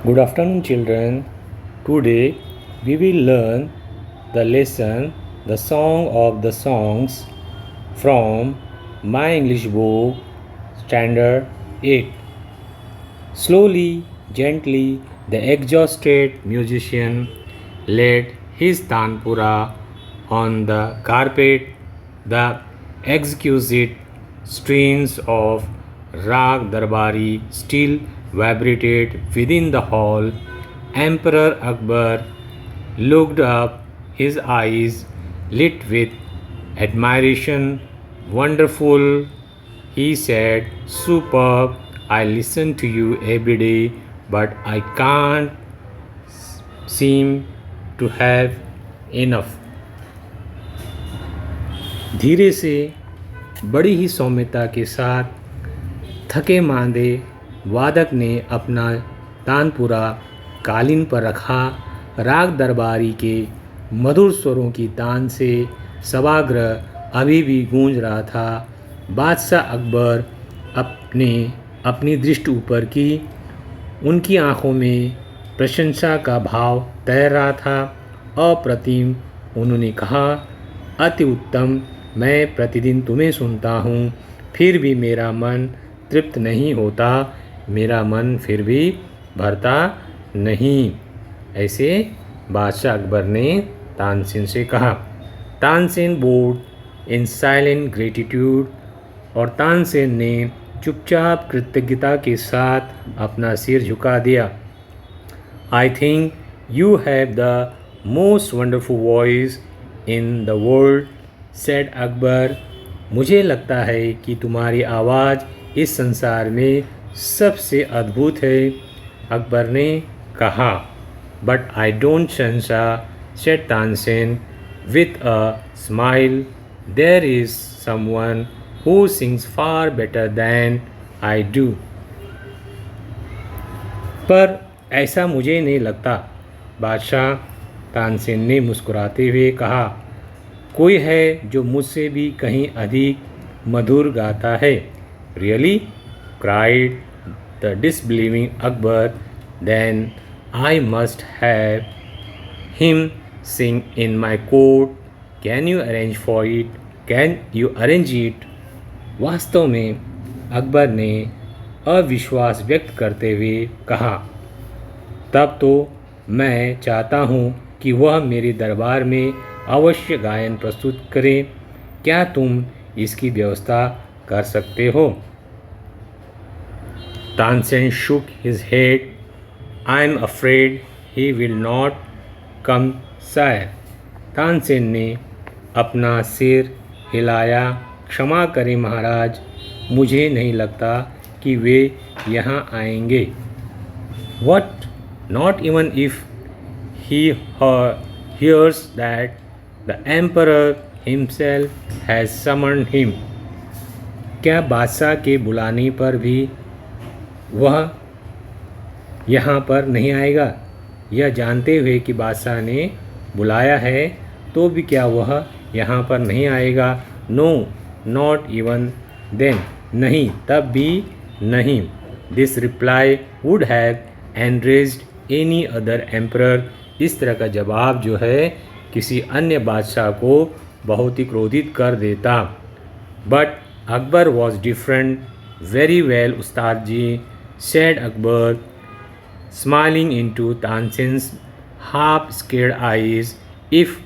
Good afternoon, children. Today we will learn the lesson The Song of the Songs from my English book, Standard 8. Slowly, gently, the exhausted musician laid his tanpura on the carpet. The exquisite strains of Rag Darbari still vibrated within the hall. Emperor Akbar looked up, his eyes lit with admiration. Wonderful, he said. Superb. I listen to you every day, but I can't seem to have enough. धीरे से, बड़ी ही सौम्यता के साथ, थके मांदे वादक ने अपना तानपुरा कालीन पर रखा। राग दरबारी के मधुर स्वरों की तान से सभागृह अभी भी गूंज रहा था। बादशाह अकबर अपनी दृष्टि ऊपर की, उनकी आंखों में प्रशंसा का भाव तैर रहा था। अप्रतिम, उन्होंने कहा, अति उत्तम। मैं प्रतिदिन तुम्हें सुनता हूँ, फिर भी मेरा मन तृप्त नहीं होता, मेरा मन फिर भी भरता नहीं। ऐसे बादशाह अकबर ने तानसेन से कहा। तानसेन बोर्ड इन साइलेंट ग्रेटिट्यूड, और तानसेन ने चुपचाप कृतज्ञता के साथ अपना सिर झुका दिया। I think you have the most wonderful voice in the world, said Akbar. मुझे लगता है कि तुम्हारी आवाज़ इस संसार में सबसे अद्भुत है, अकबर ने कहा। But I don't sing so, said Tansen with a smile. There is someone who sings far better than I do. पर ऐसा मुझे नहीं लगता, बादशाह, तानसेन ने मुस्कुराते हुए कहा। कोई है जो मुझसे भी कहीं अधिक मधुर गाता है। Really? cried the disbelieving Akbar. Then I must have him sing in my court. Can you arrange for it? Can you arrange it? वास्तव में अकबर ने अविश्वास व्यक्त करते हुए कहा, तब तो मैं चाहता हूँ कि वह मेरे दरबार में अवश्य गायन प्रस्तुत करें। क्या तुम इसकी व्यवस्था कर सकते हो? Tansen shook his head. I am afraid he will not come, sire. Tansen ने अपना सिर हिलाया। क्षमा करें महाराज, मुझे नहीं लगता कि वे यहाँ आएंगे। What? Not even if he hears that the emperor himself has summoned him. क्या बादशाह के बुलाने पर भी वह यहाँ पर नहीं आएगा? यह जानते हुए कि बादशाह ने बुलाया है, तो भी क्या वह यहाँ पर नहीं आएगा? No. Not even then. नहीं, तब भी नहीं। This reply would have enraged any other emperor. इस तरह का जवाब जो है किसी अन्य बादशाह को बहुत ही क्रोधित कर देता। But Akbar was different. Very well, Ustad ji, said Akbar, smiling into Tansen's half-scared eyes. If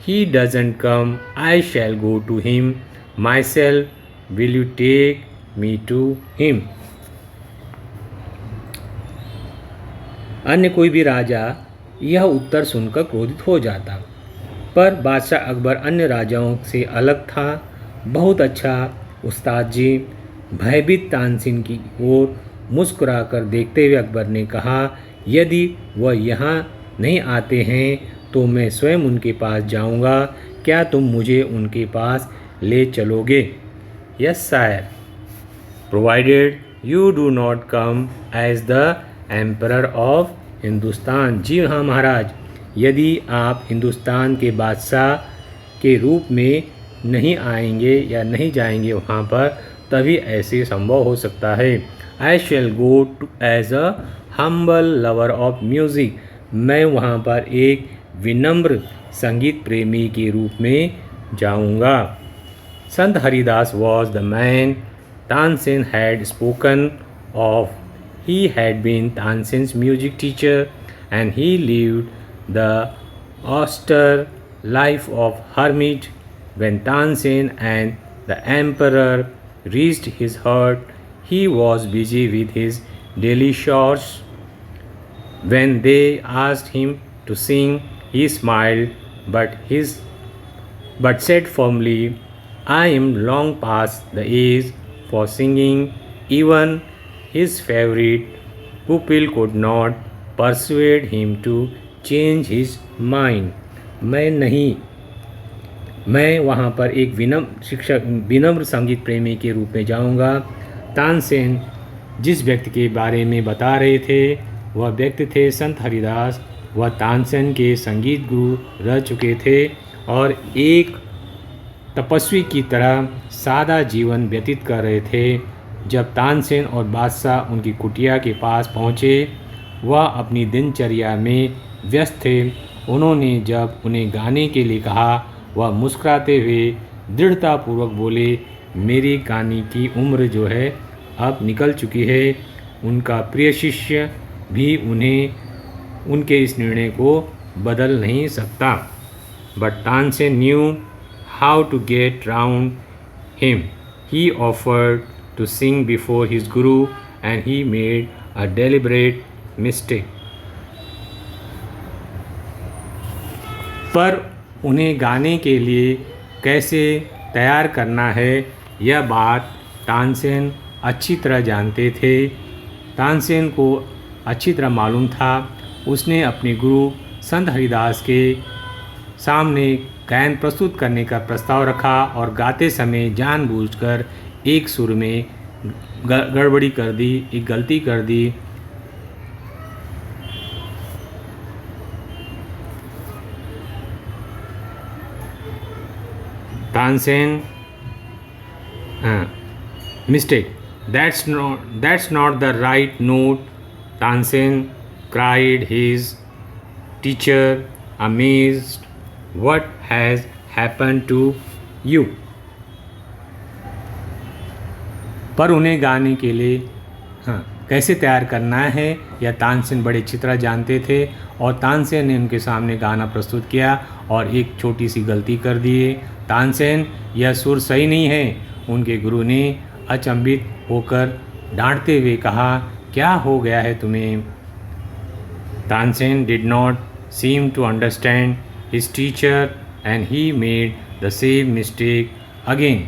he doesn't come, I shall go to him myself. Will you take me to him? अन्य कोई भी राजा यह उत्तर सुनकर क्रोधित हो जाता, पर बादशाह अकबर अन्य राजाओं से अलग था। बहुत अच्छा उस्ताद जी, भयभीत तानसेन की ओर मुस्कुराकर देखते हुए अकबर ने कहा, यदि वह यहाँ नहीं आते हैं तो मैं स्वयं उनके पास जाऊँगा। क्या तुम मुझे उनके पास ले चलोगे? Yes sire, provided you do not come as the emperor of Hindustan. जी हाँ महाराज, यदि आप हिंदुस्तान के बादशाह के रूप में नहीं आएंगे या नहीं जाएंगे वहाँ पर, तभी ऐसे संभव हो सकता है। I shall go to as a humble lover of music. मैं वहाँ पर एक विनम्र संगीत प्रेमी के रूप में जाऊँगा. Sant Haridas was the man Tansen had spoken of. He had been Tansen's music teacher and he lived the austere life of hermit. When Tansen and the emperor reached his hut, he was busy with his daily chores. When they asked him to sing, he smiled, but said firmly, "I am long past the age for singing." Even his favorite pupil could not persuade him to change his mind. मैं वहाँ पर एक विनम्र संगीत प्रेमी के रूप में जाऊँगा. तानसेन जिस व्यक्ति के बारे में बता रहे थे वह व्यक्ति थे संत हरिदास. वह तानसेन के संगीत गुरु रह चुके थे और एक तपस्वी की तरह सादा जीवन व्यतीत कर रहे थे. जब तानसेन और बादशाह उनकी कुटिया के पास पहुँचे, वह अपनी दिनचर्या में व्यस्त थे. उन्होंने जब उन्हें गाने के लिए कहा, वह मुस्कुराते हुए दृढ़तापूर्वक बोले, मेरी गाने की उम्र जो है अब निकल चुकी है. उनका प्रिय शिष्य भी उनके इस निर्णय को बदल नहीं सकता. But Tansen knew how to get round him. He offered to sing before his guru and he made a deliberate mistake. पर उन्हें गाने के लिए कैसे तैयार करना है यह बात तानसेन अच्छी तरह जानते थे. तानसेन को अच्छी तरह मालूम था. उसने अपने गुरु संत हरिदास के सामने गायन प्रस्तुत करने का प्रस्ताव रखा और गाते समय जानबूझकर एक सुर में गड़बड़ी कर दी, एक गलती कर दी. Tansen mistake. That's not the right note. Tansen cried his teacher, amazed. What has happened to you? पर उन्हें गाने के लिए कैसे तैयार करना है यह तानसेन बड़े अच्छी तरह जानते थे. और तानसेन ने उनके सामने गाना प्रस्तुत किया और एक छोटी सी गलती कर दी. तानसेन, यह सुर सही नहीं है. उनके गुरु ने अचंभित होकर डांटते हुए कहा, क्या हो गया है तुम्हें? Tansen did not seem to understand his teacher and he made the same mistake again.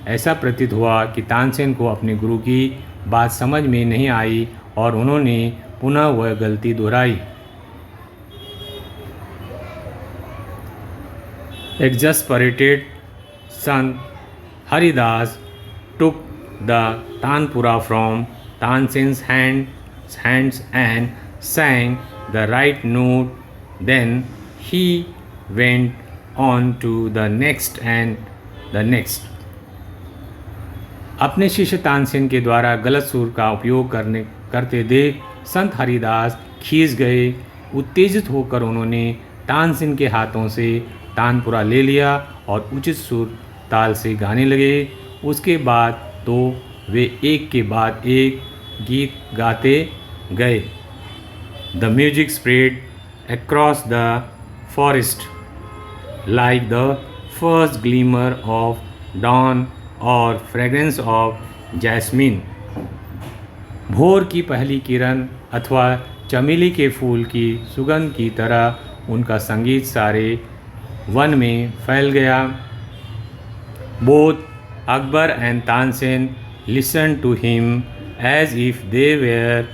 ऐसा प्रतीत हुआ कि तानसेन को अपने गुरु की बात समझ में नहीं आई और उन्होंने पुनः वह गलती दोहराई. Exasperated, Sant Haridas took the tanpura from Tansen's hands and sang the right note. Then he went on to the next and the next. अपने शिष्य तानसेन के द्वारा गलत सुर का उपयोग करते देख संत हरिदास खींच गए. उत्तेजित होकर उन्होंने तानसेन के हाथों से तानपुरा ले लिया और उचित सुर ताल से गाने लगे. उसके बाद तो वे एक के बाद एक गीत गाते गए. The music spread across the forest like the first glimmer of dawn or fragrance of jasmine. भोर की पहली किरण अथवा चमेली के फूल की सुगंध की तरह उनका संगीत सारे वन में फैल गया. Both Akbar and Tansen listened to him as if they were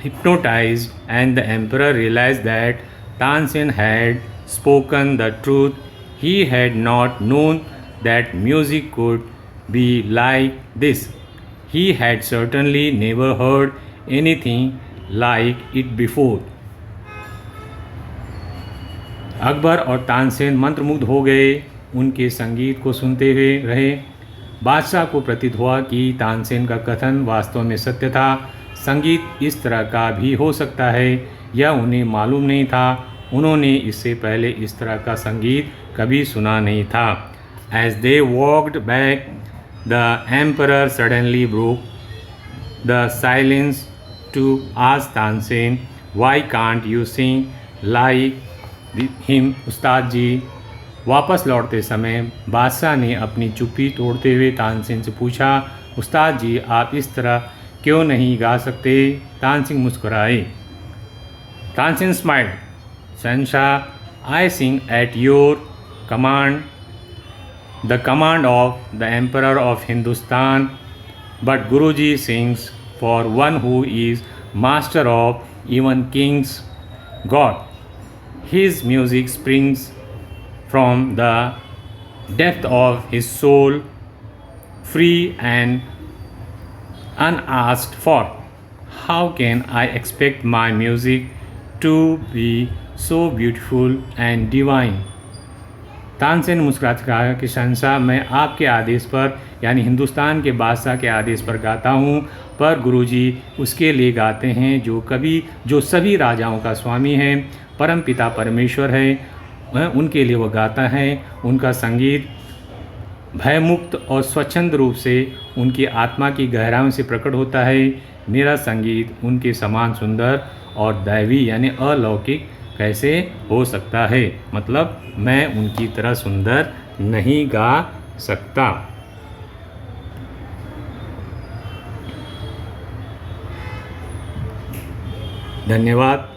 hypnotized, and the emperor realized that Tansen had spoken the truth. He had not known that music could be like this. He had certainly never heard anything like it before. Akbar और तानसेन मंत्रमुग्ध हो गए. उनके संगीत को सुनते हुए रहे. बादशाह को प्रतीत हुआ कि तानसेन का कथन वास्तव में सत्य था। संगीत इस तरह का भी हो सकता है, यह उन्हें मालूम नहीं था। उन्होंने इससे पहले इस तरह का संगीत कभी सुना नहीं था। As they walked back, the emperor suddenly broke the silence to ask Tansen, "Why can't you sing like him, उस्ताद जी?" वापस लौटते समय बादशाह ने अपनी चुप्पी तोड़ते हुए तानसेन से पूछा, उस्ताद जी आप इस तरह क्यों नहीं गा सकते? तानसेन मुस्कुराए। तानसेन स्माइल्ड, शहंशाह, I sing at your command, the command of the emperor of Hindustan, but Guruji sings for one who is master of even kings god. His music springs from the depth of his soul, free and unasked for. How can I expect my music to be so beautiful and divine? Tansen मुस्कुराते कहा कि शहंशाह, मैं आपके आदेश पर यानी हिंदुस्तान के बादशाह के आदेश पर गाता हूँ, पर गुरुजी उसके लिए गाते हैं जो सभी राजाओं का स्वामी है, परमपिता परमेश्वर है, उनके लिए वो गाता है। उनका संगीत भयमुक्त और स्वच्छंद रूप से उनकी आत्मा की गहराइयों से प्रकट होता है। मेरा संगीत उनके समान सुंदर और दैवी यानी अलौकिक कैसे हो सकता है? मतलब मैं उनकी तरह सुंदर नहीं गा सकता। धन्यवाद।